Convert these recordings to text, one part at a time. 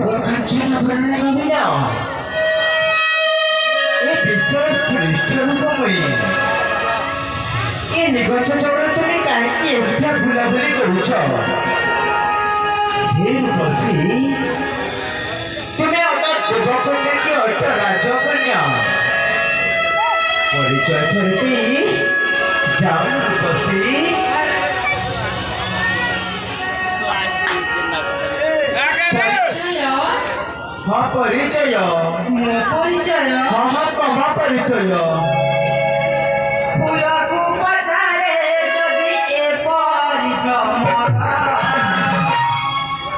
କାଞ୍ଚନ ଭରଣା ଏ ବିଶ୍ୱର ଶ୍ରେଷ୍ଠ ରୂପ ପାଇଁ ଏ ନିଗଛ ଚଉର ତୁମେ କାହିଁକି ଏମିତି ବୁଲାବୁଲି କରୁଛ? ହେ ବସି ତୁମେ ଅଟ ଦେବକନ୍ୟା କି ଅଟ ରାଜକନ୍ୟା ପରିଚୟ ଥରେ ଦେଇ ଯାଉ ବସି। हाँ परिचय परिचय हाँ हाँ कमा परिचय फूल को पछारे जदि ए परिभ्रमण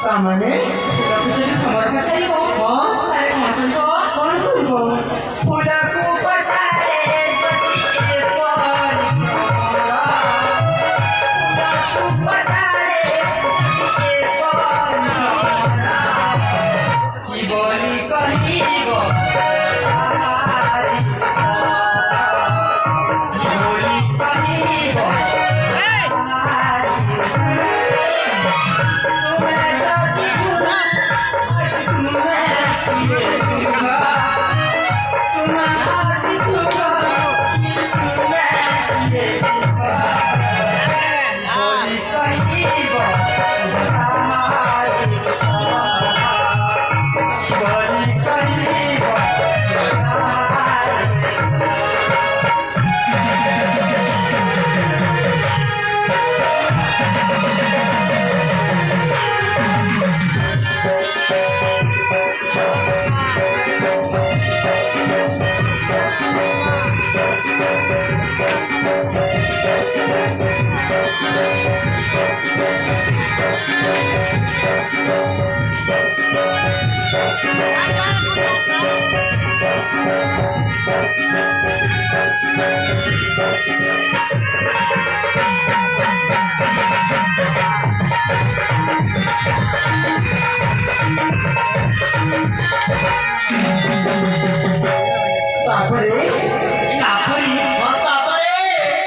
सामाने फूल को जदि खबर पछारी हो हां तारे कौन करबो फूल को पछारे जदि ए परिभ्रमण फूल को पछारे जदि ए परिभ्रमण बोली कहिबो बोली कहिबो तुम्हें जदि बुझा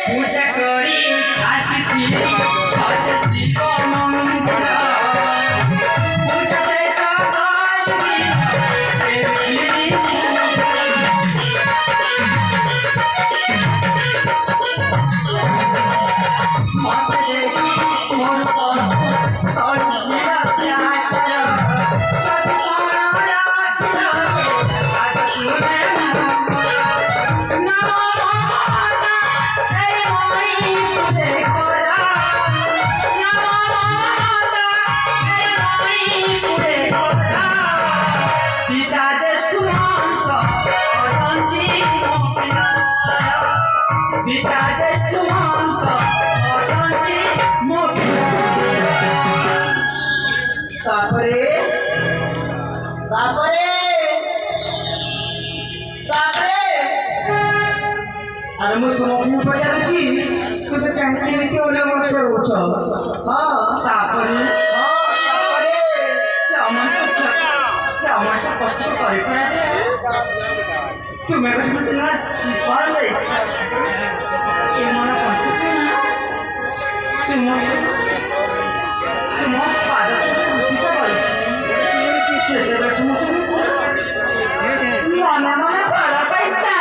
पूजा करी आसिथी छठ शिव मंदिर पूजा से अरे मैं तुमको पचारुची तुझे काहे के ओले मस्त करूछ हां तापरे समास कष्ट करे तुम्हें कहीं ना छिपा ले के मन पंचना तुम पाद उठिता कर से जब तुम मन मन पर पैसा